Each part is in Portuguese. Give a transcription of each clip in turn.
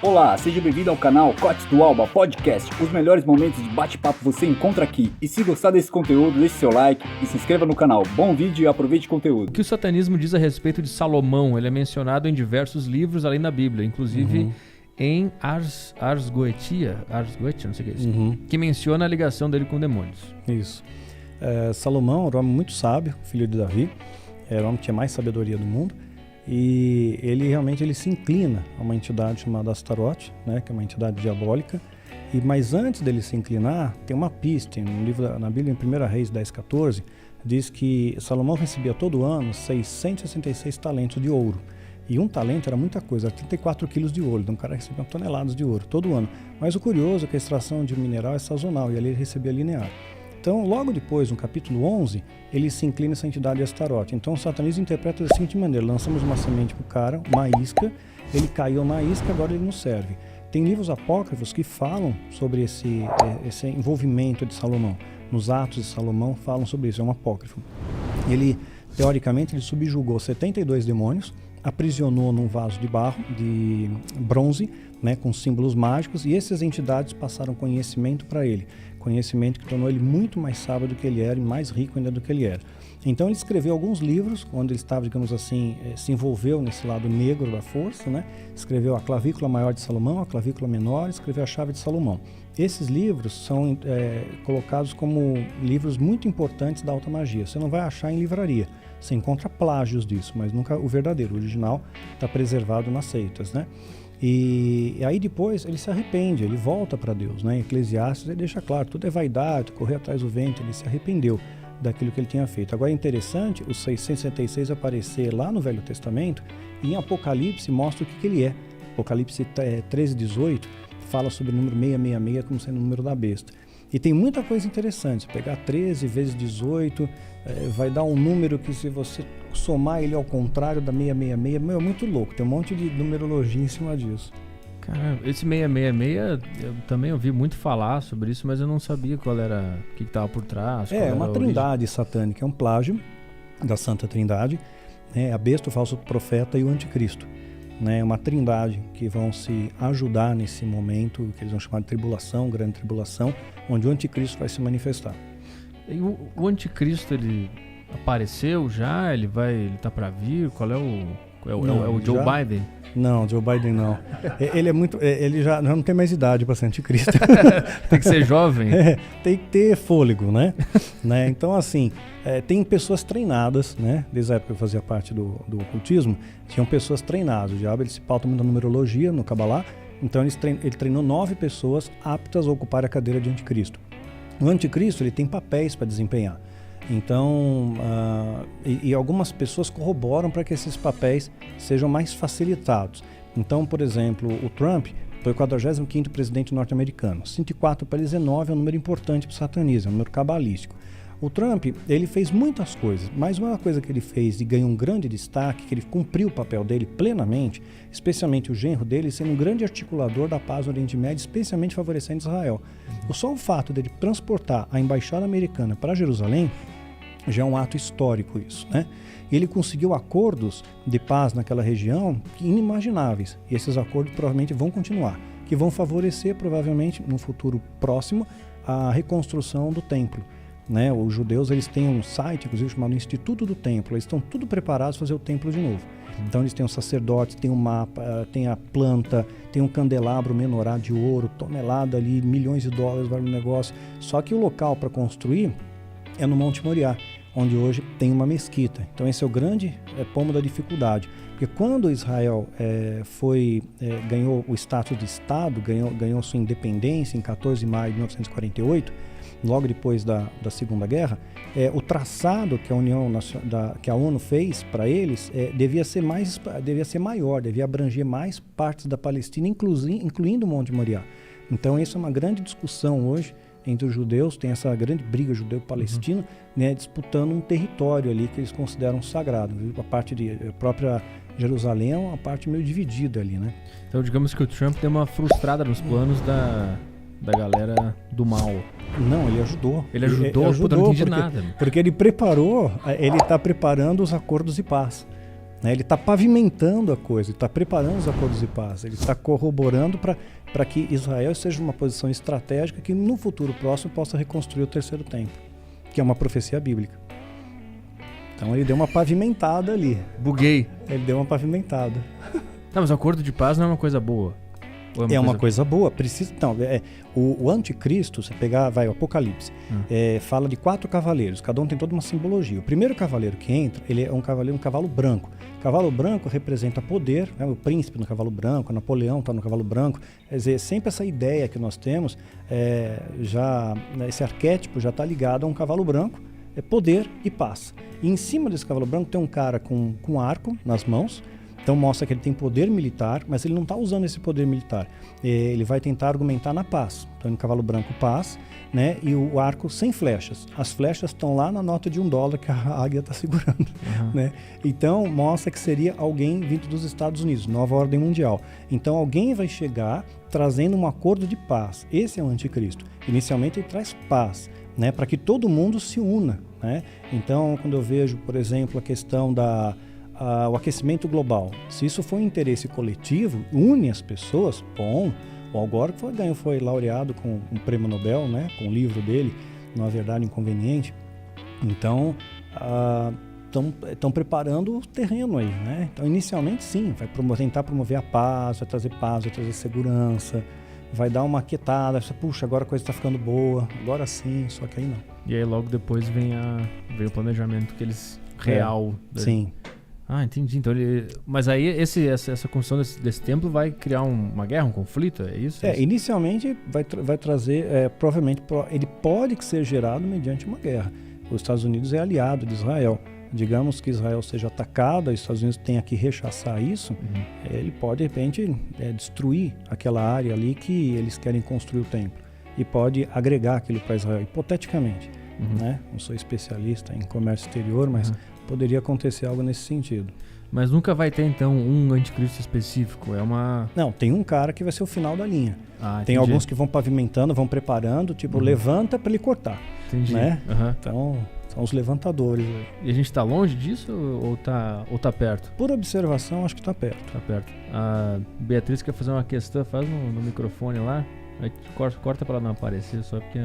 Olá, seja bem-vindo ao canal Cotes do Alba Podcast. Os melhores momentos de bate-papo você encontra aqui. E se gostar desse conteúdo, deixe seu like e se inscreva no canal. Bom vídeo e aproveite o conteúdo. O que o satanismo diz a respeito de Salomão? Ele é mencionado em diversos livros além da Bíblia, inclusive em Ars Goetia, não sei o que é isso, que menciona a ligação dele com demônios. Isso. Salomão era um homem muito sábio, filho de Davi, era o homem que tinha mais sabedoria do mundo. E ele realmente se inclina a uma entidade chamada Astarote, né, que é uma entidade diabólica. Mas antes dele se inclinar, tem uma pista, no livro, na Bíblia, em 1 Reis 10:14, diz que Salomão recebia todo ano 666 talentos de ouro. E um talento era muita coisa, era 34 quilos de ouro. Então o cara recebia toneladas de ouro todo ano. Mas o curioso é que a extração de mineral é sazonal e ali ele recebia linear. Então, logo depois, no capítulo 11, ele se inclina essa entidade de Astarote. Então, o satanismo interpreta da seguinte maneira: lançamos uma semente para o cara, uma isca, ele caiu na isca, agora ele nos serve. Tem livros apócrifos que falam sobre esse envolvimento de Salomão. Nos Atos de Salomão falam sobre isso, é um apócrifo. Ele, teoricamente, ele subjugou 72 demônios, aprisionou num vaso de barro, de bronze, né, com símbolos mágicos, e essas entidades passaram conhecimento para ele. Conhecimento que tornou ele muito mais sábio do que ele era e mais rico ainda do que ele era. Então ele escreveu alguns livros, onde ele estava, digamos assim, se envolveu nesse lado negro da força, né? Escreveu a Clavícula Maior de Salomão, a Clavícula Menor, escreveu a Chave de Salomão. Esses livros são colocados como livros muito importantes da alta magia. Você não vai achar em livraria. Você encontra plágios disso, mas nunca o verdadeiro, o original, está preservado nas seitas, né? E aí depois ele se arrepende, ele volta para Deus, né? Em Eclesiastes ele deixa claro, tudo é vaidade, correr atrás do vento, ele se arrependeu daquilo que ele tinha feito. Agora é interessante os 666 aparecer lá no Velho Testamento, e em Apocalipse mostra o que ele é. Apocalipse 13:18 fala sobre o número 666 como sendo o número da besta. E tem muita coisa interessante. Se pegar 13 vezes 18, vai dar um número que, se você somar ele ao contrário da 666, é muito louco. Tem um monte de numerologia em cima disso. Cara, esse 666, eu também ouvi muito falar sobre isso, mas eu não sabia qual era, o que estava por trás. É uma trindade satânica, é um plágio da Santa Trindade, né? A besta, o falso profeta e o anticristo. É uma trindade que vão se ajudar nesse momento que eles vão chamar de tribulação, grande tribulação, onde o anticristo vai se manifestar. E o anticristo, ele apareceu já? Ele tá para vir? Qual é o... É o Joe Biden? Não, Joe Biden não. Ele já não tem mais idade para ser anticristo. Tem que ser jovem. Tem que ter fôlego, né? Então, assim, tem pessoas treinadas, né? Desde a época que eu fazia parte do ocultismo, tinham pessoas treinadas. O diabo, ele se pauta muito na numerologia, no Cabalá. Então, ele treinou 9 pessoas aptas a ocupar a cadeira de anticristo. O anticristo, ele tem papéis para desempenhar. Então, e algumas pessoas corroboram para que esses papéis sejam mais facilitados. Então, por exemplo, o Trump foi o 45º presidente norte-americano. 104 para ele 19 é um número importante para o satanismo, é um número cabalístico. O Trump, ele fez muitas coisas, mas uma coisa que ele fez e ganhou um grande destaque, que ele cumpriu o papel dele plenamente, especialmente o genro dele, sendo um grande articulador da paz no Oriente Médio, especialmente favorecendo Israel. Só o fato dele transportar a embaixada americana para Jerusalém já é um ato histórico isso, né? E ele conseguiu acordos de paz naquela região inimagináveis. E esses acordos provavelmente vão continuar, que vão favorecer provavelmente no futuro próximo a reconstrução do templo, né? Os judeus, eles têm um site, inclusive, chamado Instituto do Templo. Eles estão tudo preparados para fazer o templo de novo. Então eles têm os sacerdotes, tem um mapa, tem a planta, tem um candelabro menorá de ouro, tonelada ali, milhões de dólares vale o negócio. Só que o local para construir é no Monte Moriá, onde hoje tem uma mesquita. Então esse é o grande pomo da dificuldade. Porque quando Israel ganhou o status de Estado, ganhou sua independência em 14 de maio de 1948, logo depois da Segunda Guerra, o traçado que a ONU fez para eles devia ser maior, devia abranger mais partes da Palestina, incluindo o Monte Moriá. Então isso é uma grande discussão hoje entre os judeus, tem essa grande briga judeu-palestino, né, disputando um território ali que eles consideram sagrado. A própria Jerusalém é uma parte meio dividida ali, né? Então, digamos que o Trump deu uma frustrada nos planos da galera do mal. Não, ele ajudou. Ele ajudou, não entendi nada. Porque ele está preparando os acordos de paz. né? Ele está pavimentando a coisa, ele está preparando os acordos de paz, ele está corroborando para que Israel seja uma posição estratégica que no futuro próximo possa reconstruir o terceiro templo, que é uma profecia bíblica. Então ele deu uma pavimentada ali. Buguei. Ele deu uma pavimentada. Não, mas o acordo de paz não é uma coisa boa. É uma coisa boa. Precisa, não, o anticristo, você pegar, o Apocalipse, fala de 4 cavaleiros, cada um tem toda uma simbologia. O primeiro cavaleiro que entra, ele é um cavalo branco. O cavalo branco representa poder, né? O príncipe no cavalo branco, Napoleão está no cavalo branco. Quer dizer, sempre essa ideia que nós temos, esse arquétipo já está ligado a um cavalo branco, é poder e paz. E em cima desse cavalo branco tem um cara com arco nas mãos. Então mostra que ele tem poder militar, mas ele não está usando esse poder militar. Ele vai tentar argumentar na paz. Então no cavalo branco, paz, né? E o arco sem flechas. As flechas estão lá na nota de $1 que a águia está segurando. Né? Então mostra que seria alguém vindo dos Estados Unidos, nova ordem mundial. Então alguém vai chegar trazendo um acordo de paz. Esse é o anticristo. Inicialmente ele traz paz, né? Para que todo mundo se una. Né? Então quando eu vejo, por exemplo, a questão o aquecimento global. Se isso for um interesse coletivo, une as pessoas, bom. O Al Gore foi laureado com um prêmio Nobel, né, com o livro dele, Não Há Verdade Inconveniente. Então, estão preparando o terreno aí, né? Então, inicialmente, sim, vai tentar promover a paz, vai trazer segurança, vai dar uma aquietada, puxa, agora a coisa está ficando boa, agora sim, só que aí não. E aí logo depois vem o planejamento que eles real. Sim. Ah, entendi. Então mas aí essa construção desse templo vai criar uma guerra, um conflito, é isso? Inicialmente vai trazer, provavelmente, ele pode ser gerado mediante uma guerra. Os Estados Unidos é aliado de Israel. Digamos que Israel seja atacado, os Estados Unidos tenha que rechaçar isso, ele pode, de repente, destruir aquela área ali que eles querem construir o templo. E pode agregar aquilo para Israel, hipoteticamente. Né? Não sou especialista em comércio exterior, mas poderia acontecer algo nesse sentido. Mas nunca vai ter, então, um anticristo específico? Não, tem um cara que vai ser o final da linha. Tem entendi. alguns que vão pavimentando, vão preparando, levanta para ele cortar. Entendi. Né? Então, são os levantadores. E a gente está longe disso ou tá perto? Por observação, acho que está perto. Está perto. A Beatriz quer fazer uma questão, faz no microfone lá, aí corta para ela não aparecer, só porque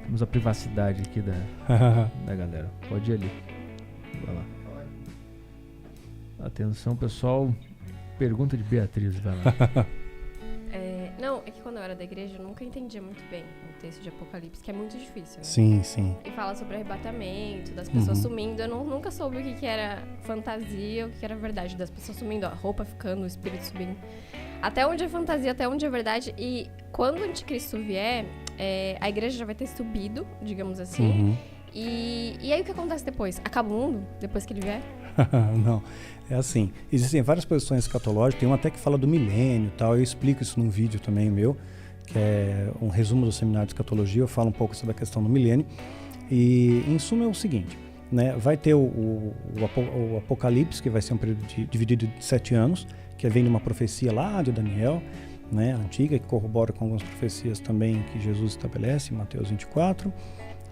temos a privacidade aqui da galera. Pode ir ali. Vai lá. Atenção, pessoal. Pergunta de Beatriz, vai lá. Não, é que quando eu era da igreja eu nunca entendia muito bem o texto de Apocalipse, que é muito difícil, né? Sim, sim. E fala sobre arrebatamento, das pessoas sumindo. Eu nunca soube o que era fantasia, o que era verdade. Das pessoas sumindo, a roupa ficando, o espírito subindo. Até onde é fantasia, até onde é verdade. E quando o anticristo vier, a igreja já vai ter subido, digamos assim. E aí o que acontece depois? Acaba o mundo depois que ele vier? Não, é assim, existem várias posições escatológicas, tem uma até que fala do milênio e tal, eu explico isso num vídeo também meu, que é um resumo do seminário de escatologia, eu falo um pouco sobre a questão do milênio, e em suma é o seguinte, né, vai ter o Apocalipse, que vai ser um período dividido de 7 anos, que vem de uma profecia lá de Daniel, né, antiga, que corrobora com algumas profecias também que Jesus estabelece em Mateus 24,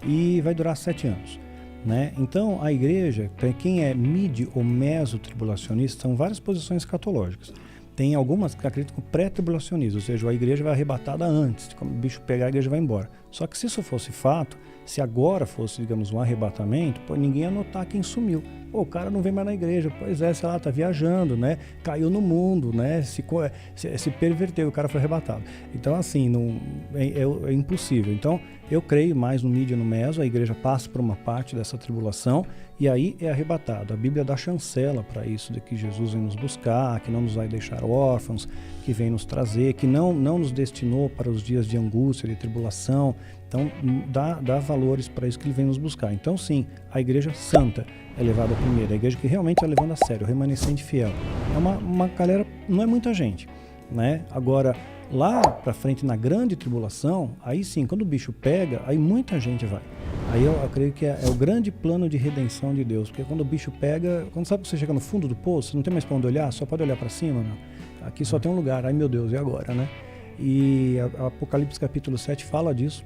e vai durar 7 anos. Né? Então, a igreja, para quem é mid ou meso-tribulacionista, são várias posições escatológicas. Tem algumas que acreditam com pré-tribulacionismo, ou seja, a igreja vai arrebatada antes, quando o bicho pegar, a igreja vai embora. Só que se isso fosse fato, se agora fosse, digamos, um arrebatamento, ninguém ia notar quem sumiu. O cara não vem mais na igreja, pois é, sei lá, tá viajando, né? Caiu no mundo, né? Se perverteu, o cara foi arrebatado. Então, assim, é impossível. Então, eu creio mais no mídia, no meso, a igreja passa por uma parte dessa tribulação e aí é arrebatado. A Bíblia dá chancela para isso, de que Jesus vem nos buscar, que não nos vai deixar órfãos, que vem nos trazer, que não nos destinou para os dias de angústia, de tribulação. Então, dá valores para isso que ele vem nos buscar. Então, sim, a igreja santa é levada primeiro, a igreja que realmente é levando a sério, o remanescente fiel. É uma galera, não é muita gente, né? Agora, lá para frente, na grande tribulação, aí sim, quando o bicho pega, aí muita gente vai. Aí eu creio que é o grande plano de redenção de Deus, porque quando o bicho pega, quando sabe que você chega no fundo do poço, você não tem mais para onde olhar, só pode olhar para cima, meu. Aqui só tem um lugar, ai meu Deus, e agora, né? E Apocalipse capítulo 7 fala disso,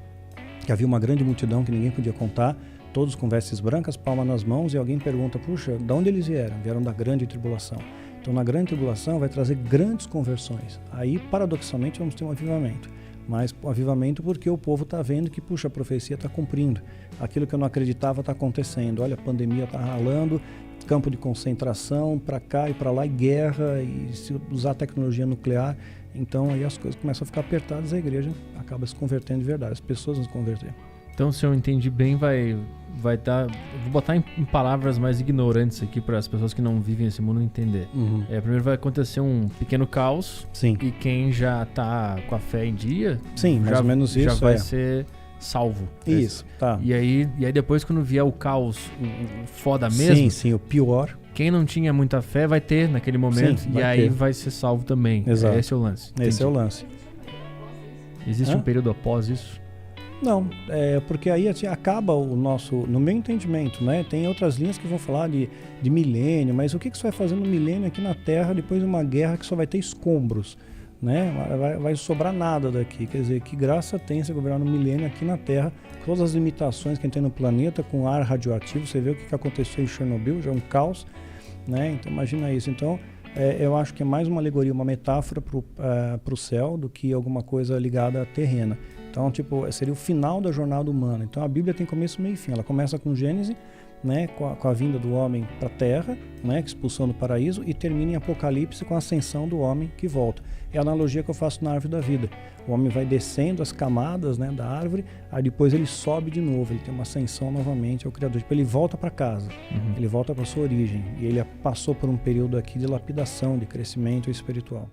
que havia uma grande multidão que ninguém podia contar, todos com vestes brancas, palma nas mãos, e alguém pergunta, puxa, de onde eles vieram? Vieram da grande tribulação. Então, na grande tribulação vai trazer grandes conversões. Aí, paradoxalmente, vamos ter um avivamento. Mas um avivamento porque o povo está vendo que, puxa, a profecia está cumprindo. Aquilo que eu não acreditava está acontecendo. Olha, a pandemia está ralando, campo de concentração, para cá e para lá, e guerra, e se usar tecnologia nuclear. Então, aí as coisas começam a ficar apertadas, a igreja acaba se convertendo de verdade, as pessoas vão se converter. Então, se eu entendi bem, vai dar... Vou botar em palavras mais ignorantes aqui para as pessoas que não vivem esse mundo entender. Primeiro vai acontecer um pequeno caos. Sim. E quem já está com a fé em dia... Sim, mais ou menos isso. Já vai ser salvo. Isso, tá. E aí depois, quando vier o caos, o foda mesmo... Sim, o pior... Quem não tinha muita fé vai ter naquele momento. Sim, e aí vai ser salvo também. Exato. Esse é o lance. Entendi. Esse é o lance. Existe um período após isso? Não, porque aí acaba o nosso, no meu entendimento, né? Tem outras linhas que vão falar de milênio, mas o que você vai fazer no milênio aqui na Terra depois de uma guerra que só vai ter escombros, né? Vai sobrar nada daqui, quer dizer, que graça tem você governar no milênio aqui na Terra, com todas as limitações que a gente tem no planeta, com ar radioativo, você vê o que aconteceu em Chernobyl, já é um caos, né? Então imagina isso. Então eu acho que é mais uma alegoria, uma metáfora para o céu do que alguma coisa ligada à terrena. Então, seria o final da jornada humana. Então, a Bíblia tem começo, meio e fim. Ela começa com Gênesis, né, com a vinda do homem para a terra, né, expulsão do paraíso, e termina em Apocalipse com a ascensão do homem que volta. É a analogia que eu faço na árvore da vida. O homem vai descendo as camadas, né, da árvore, aí depois ele sobe de novo, ele tem uma ascensão novamente ao Criador. Ele volta para casa, ele volta para sua origem. E ele passou por um período aqui de lapidação, de crescimento espiritual.